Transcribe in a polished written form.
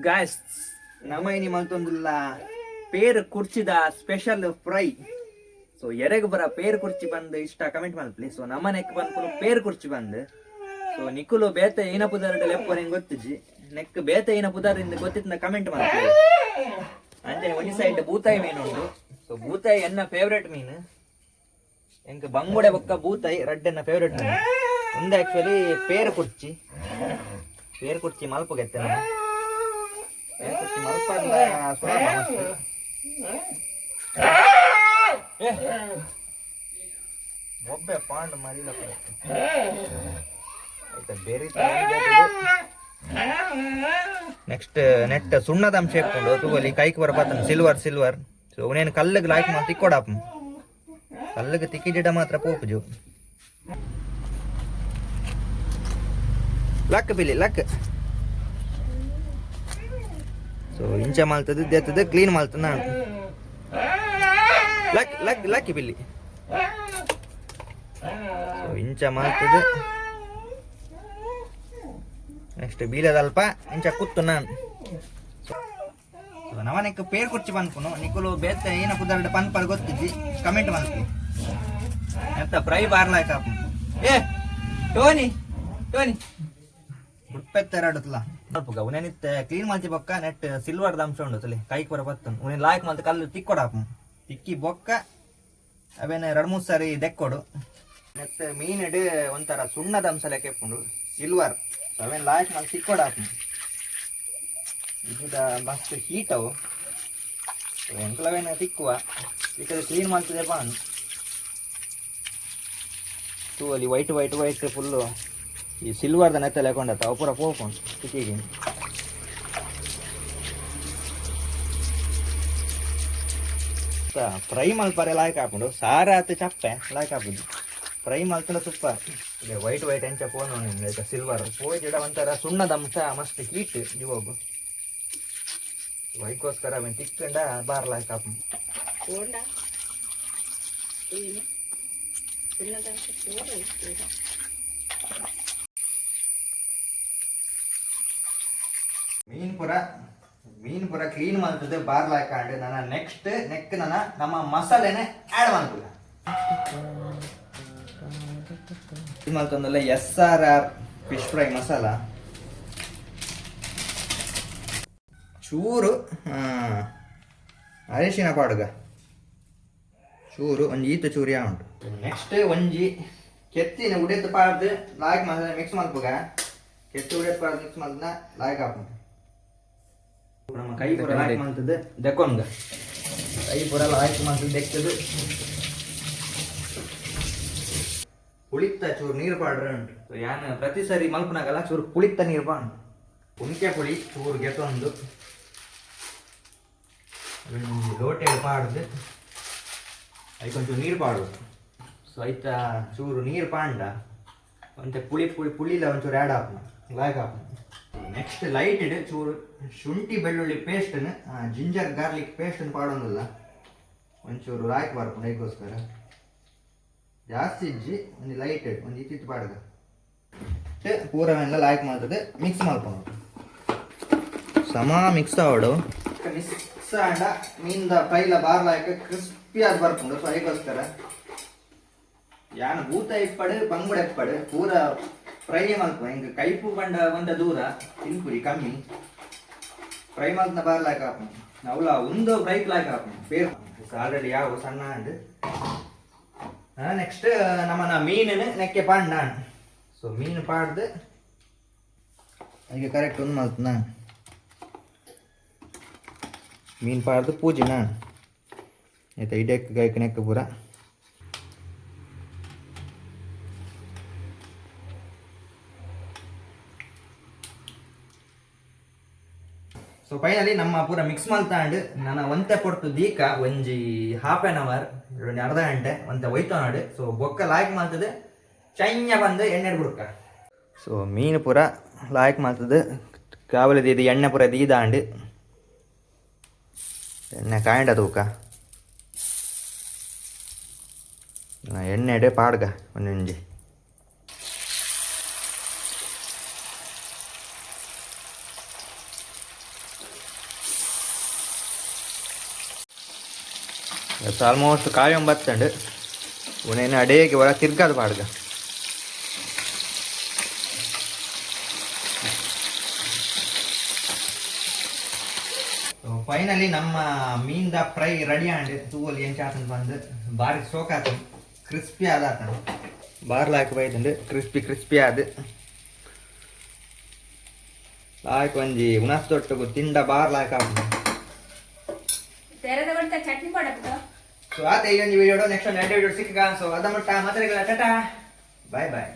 Guys ನಮೈನಿ ಮಲ್ತೊಂದುಲ್ಲ ಪೇರು ಕುರ್ಚಿದ special fry. So ಎರೆಗ್ ಬರ ಪೇರು ಕುರ್ಚಿ ಬಂದು ಇಷ್ಟ ಕಮೆಂಟ್ ಮಾಡ್ಲಿ. ಸೊ ನಮ್ಮನೆಕ್ ಬಂದ್ಕೊಂಡು ಪೇರು ಕುರ್ಚಿ ಬಂದು ಸೊ ನಿಕುಲು ಬೇತೆ ಏನ ಪುದಾರ ಲೆಪ್ಪೋರ್ ಹೆಂಗ್ ಗೊತ್ತಿಜ್ಜಿ ನೆಕ್ ಬೇತೆ ಏನ ಪುದಾರಿಂದ ಗೊತ್ತಿತ್ತ ಕಮೆಂಟ್ ಮಾಡ್ಲಿ. ಅಂಚನೆ ಒಂಜಿ ಸೈಡ್ ಬೂತಾಯಿ ಮೀನು ಉಂಟು. ಸೊ ಬೂತಾಯಿ ಎನ್ನ ಫೇವ್ರೆಟ್ ಮೀನು. ಎಂಕ್ ಬಂಗುಡೆ ಬೊಕ್ಕ ಬೂತಾಯಿ ರೆಡ್ ಎನ್ನ ಫೇವ್ರೆಟ್ ಮೀನು. ಒಂದು ಆಕ್ಚುಲಿ ಪೇರು ಕುರ್ಚಿ ಮಲ್ಪ ಗೆತ್ತೆ ಮಲ್ಪ ಒಬ್ಬೆ ಪಾಂಡ್ ಮರಿಲ ಬೇರೆ. ನೆಕ್ಸ್ಟ್ ನೆಟ್ ಸುಣ್ಣದ ಅಂಶ ಇಟ್ಕೊಂಡು ತೂಗಲಿ ಕೈಗೆ ಬರಬಾತ ಸಿಲ್ವರ್. ಸೊ ಅವನೇನು ಕಲ್ಲಿಗೆ ಲಾಯ್ಕ್ ಮಾಡಿ ತಿಕ್ಕೊಡಪ್ಪ. ಕಲ್ಲಿಗೆ ತಿಕ್ಕಿಜಿಡ ಮಾತ್ರ ಪೋಪುಜು ಲಕ್ ಬಿಲಿ ಲಕ್. ಸೊ ಇಂಚ ಮಾಲ್ತದ ದೇತದ ಕ್ಲೀನ್ ಮಾಲ್ತದ ನಾನು ಲಕ್ ಲಕ್ ಲಕ್ಕಿ ಬಿಲ್ಲಿ. ಸೊ ಇಂಚ ಮಾಲ್ತದ ನೆಕ್ಸ್ಟ್ ಬೀಳದಲ್ಪ ಇಂಚ ಕೂತು ನಾನು. ಸೊ ನವನೆಕ್ ಪೇರು ಕುರ್ಚಿ ಪನ್ಪುನು ನಿಕುಲು ಬೇತ ಏನ ಕುದಾರ ಪನ್ಪರ್ ಗೊತ್ತಿದ್ದಿ ಕಮೆಂಟ್ ಮಾಡ್ತೀನಿ. ಎಂತ ಫ್ರೈ ಬಾರ್ಲಾಯ್ಕ ಏ ಟೋನಿ ಉಪ್ಪೆತ್ತೆರಡುತ್ತಲ್ಲ ಸ್ವಲ್ಪ ಉನೇನಿತ್ತೆ ಕ್ಲೀನ್ ಮಾಡ್ತಿ ಬೊಕ್ಕ ನೆಟ್ ಸಿಲ್ವರ್ದ ಅಂಶ ಉಂಡು ತಲೆ ಕೈಗೆ ಬರ ಬತ್ತನು ಉನೇನು ಲಾಯ್ಕ್ ಮಾಡ್ತ ಕಲ್ಲು ತಿಕ್ಕೊಡಾಪ ತಿಕ್ಕಿ ಬೊಕ್ಕ ಅವೇನು 2-3 ಸಾರಿ ದೆಕ್ಕೊಡು. ನೆಟ್ ಮೀನಿಡು ಒಂಥರ ಸುಣ್ಣದ ಅಂಶ ಲೆಕ್ಕ ಎಪ್ಪುಂಡು ಸಿಲ್ವರ್. ಅವೇನು ಲಾಯ್ಕ್ ಮಾಡಿ ತಿಕ್ಕೊಡಾಪ. ಇದು ಮಸ್ತ್ ಹೀಟ್ ಅವು ಎಂಕ್ಲವೇನು ತಿಕ್ಕುವ ತಿಕ್ಕದ ಕ್ಲೀನ್ ಮಾಡ್ತಿದೆ ಬಾನ್. ತೂ ಅಲ್ಲಿ ವೈಟ್ ಫುಲ್ಲು ಈ ಸಿಲ್ವರ್ದ ನೆತ್ತಲ್ಲಿ ಹಾಕೊಂಡತ್ತ ಅವು ಪೂರ ಪೋಕೊಂಡು ತಿಕ್ಕಿಗೆ. ಫ್ರೈ ಮಲ್ಪಾರೆ ಲಾಯ್ಕ್ ಹಾಕೊಂಡು ಸಾರ ಆತ ಚಪ್ಪೆ ಲಾಯ್ಕ್ ಹಾಕುದು ಫ್ರೈ ಮಲ್ತಲ್ಲ ತುಪ್ಪ ಇದೆ ವೈಟ್ ಎಂಚ ಫೋನ್ ನಿಮ್ಗೆ ಸಿಲ್ವರ್ ಪೋಯ್ ಗಿಡ ಒಂಥರ ಸುಣ್ಣದ ಅಂಶ ಮಸ್ತ್ ಹೀಟ್ ಇವಾಗ ವೈಕೋಸ್ಕರ ಅವನ್ ತಿಕ್ಕೊಂಡ ಬಾರ್ ಲಾಯ್ಕ್ ಹಾಕು. ಮೀನ್ ಪುರ ಕ್ಲೀನ್ ಮಾಡ್ತದೆ ಬಾರ್ಲ ಹಾಕೊಂಡು ನನ್ನ ನೆಕ್ಸ್ಟ್ ನಮ್ಮ ಮಸಾಲೆನೆ ಆಡ್ ಮಾಡ್ತದ. ಮಾಡ್ತಂದಲ್ಲ SRR ಫಿಶ್ ಫ್ರೈ ಮಸಾಲ ಚೂರು ಅರಿಶಿನ ಪಾಡುಗ ಚೂರು ಒಂಜಿ ಈತ ಚೂರು ಯಾ ಉಂಟು. ನೆಕ್ಸ್ಟ್ ಒಂಜಿ ಕೆತ್ತಿನ ಉಡೆತ್ತು ಪಾಡ್ದು ಲಾಯ್ಕ್ ಮಸಾಲೆ ಮಿಕ್ಸ್ ಮಾಡ್ಪುಗ ಕೆತ್ತಿ ಉಡೆತ್ತು ಪಾಡ್ದು ಮಿಕ್ಸ್ ಮಾಡ್ದ ಲಾಯ್ಕ್ ಹಾಕು. ನಮ್ಮ ಕೈ ಪೂರ ಲಾಯ್ಕ್ ಮಾಡ್ತದೆ ದೆಕ್ಕೊಂಡ ಕೈ ಪೂರ ಲಾಯ್ಕ್ ಮಾಡ್ತದೆ ದೆಕ್ಕದು ಪುಳಿತ್ತ ಚೂರು ನೀರು ಪಾಡ್ರೆ ಉಂಟು. ಯಾನ್ ಪ್ರತಿ ಸರಿ ಮಲ್ಪನಾಗಲ್ಲ ಚೂರು ಪುಳಿತ್ತ ನೀರು ಪಾಂಡು ಕುಣಿಕೆ ಪುಳಿ ಚೂರು ಗೆತ್ತೊಂದು ಲೋಟೆ ಪಾಡ್ದು ಅದಕ್ಕೊಂಚೂರು ನೀರು ಪಾಡು. ಸೊ ಆಯ್ತ ಚೂರು ನೀರು ಪಾಂಡ ಒಂತೆ ಪುಳಿಲ ಒಂಚೂರು add Hapur ಲಾಯ್ಕ್ Hapur. Next light ಇಡು ಚೂರು ಶುಂಠಿ ಬೆಳ್ಳುಳ್ಳಿ ಪೇಸ್ಟನ್ನು ಜಿಂಜರ್ ಗಾರ್ಲಿಕ್ ಪೇಸ್ಟನ್ನು ಪಾಡೋದಿಲ್ಲ ಒಂಚೂರು ಲಾಯ್ಕ್ ಬರ್ಕೊಂಡು ಅದಕ್ಕೋಸ್ಕರ ಜಾಸ್ತಿ ಇಜ್ಜಿ ಒಂದು ಲೈಟ್ ಇಡು ಒಂದು ಇತ್ತಿತ್ತು ಪಾಡ್ದ ಪೂರವೆಲ್ಲ ಲಾಯ್ಕ್ ಮಾಡ್ತದೆ ಮಿಕ್ಸ್ ಮಾಡ್ಕೊಂಡು ಸಮ ಮಿಕ್ಸ್ ಆವಡು ಮಿಕ್ಸ್ ಆಂಡ ಮೀನ್ದ ಫ್ರೈಲ ಬಾರ್ ಲಾಯ್ಕ ಕ್ರಿಸ್ಪಿ ಆಗಿ ಬರ್ಕೊಂಡು. ಸೊ ಅದಕ್ಕೋಸ್ಕರ ಯಾನು ಬೂತ ಇಪ್ಪಡು ಬಂಗುಡೆ ಇಪ್ಪಡು ಪೂರ ಫ್ರೈ ಮಲ್ಪ ಹಿಂಗೆ ಕೈಪು ಬಂದ ದೂರ ತಿನ್ಪುರಿ ಕಮ್ಮಿ ಫ್ರೈ ಮಲ್ತನ ಬಾರ್ಲಾಕ ಹಾಪು ಅವಳ ಒಂದು ಫ್ರೈಕ್ ಲಾಯ್ಕ ಹಾಪು ಬೇರೆ ಆಲ್ರೆಡಿ ಯಾವ ಸಣ್ಣ ಅಂಡು. ನೆಕ್ಸ್ಟ್ ನಮ್ಮನ ಮೀನನ್ನು ನೆಕ್ಕೆ ಪಾಂಡ್ ನಾನು. ಸೊ ಮೀನು ಪಾಡ್ದು ಈಗ ಕರೆಕ್ಟ್ ಒಂದು ಮಲ್ತು ನಾನು ಮೀನು ಪಾಡ್ದು ಪೂಜೆ ನಾನು ಆಯ್ತಾ ಇಡಕ್ಕೆ ಗೈಕ ನೆಕ್ಕ ಪೂರ. ಸೊ ಫೈನಲಿ ನಮ್ಮ ಪೂರ ಮಿಕ್ಸ್ ಮಲ್ತಾಂಡು ನಾನು ಒಂತೆ ಪೊಡ್ತು ದೀಕ ಒಂಜಿ ½ an hour ಒಂದು ಅರ್ಧ ಗಂಟೆ ಒಂತೆ ಒಯ್ತಾಡು. ಸೊ ಬೊಕ್ಕ ಲಾಯ್ಕ್ ಮಾಡ್ತದೆ ಚೈನ್ಯ ಬಂದು ಎಣ್ಣೆ ಬಿಡ್ಕ. ಸೊ ಮೀನು ಪೂರ ಲಾಯ್ಕ್ ಮಾಡ್ತದೆ ಕಾವಲಿದ ಇದು ಎಣ್ಣೆ ಪೂರ ದೀದಾಂಡು ಎಣ್ಣೆ ಕಾಂಡ ತೂಕ ಎಣ್ಣೆ ಪಾಡ್ಗ ಒಂದೊಂಜಿ ಇವತ್ತು ಆಲ್ಮೋಸ್ಟ್ ಕಾಯೊಂಬತ್ತಂಡು ಉನೇನು ಅಡೇಗೆ ಹೊರ ತಿರ್ಗಾದ ಬಾಡ್ಗ. ಫೈನಲಿ ನಮ್ಮ ಮೀನ್ದ ಫ್ರೈ ರೆಡಿ ಆಂಡ್ ತೂವಲ್ಲಿ ಏನು ಚಾತನ್ ಬಂದು ಬಾರಿ ಸೋಕಾತ ಕ್ರಿಸ್ಪಿ ಆದಾತ ಬಾರ್ಲಾಕಿ ಬೈತಂಡು ಕ್ರಿಸ್ಪಿ ಆದ ಲಾಯ್ಕ್ ಒಂಜಿ ಉಣಸ್ ತೊಟ್ಟಗು ತಿಂಡ ಬಾರ್ಲಾಕ ಚಟ್ನಿ ಪಡಪ್ಪ. ಸೊ ಆತ ಈ ಒಂದು ವಿಡಿಯೋ ನೆಕ್ಸ್ಟ್ ಒಂದು ಎರಡು ವಿಡಿಯೋ ಸಿಕ್ಕ. ಸೊ ಅದ ಮಟ್ಟ ಮಾತಾಡಿಗಳ ಟಾಟಾ ಬಾಯ್ ಬಾಯ್.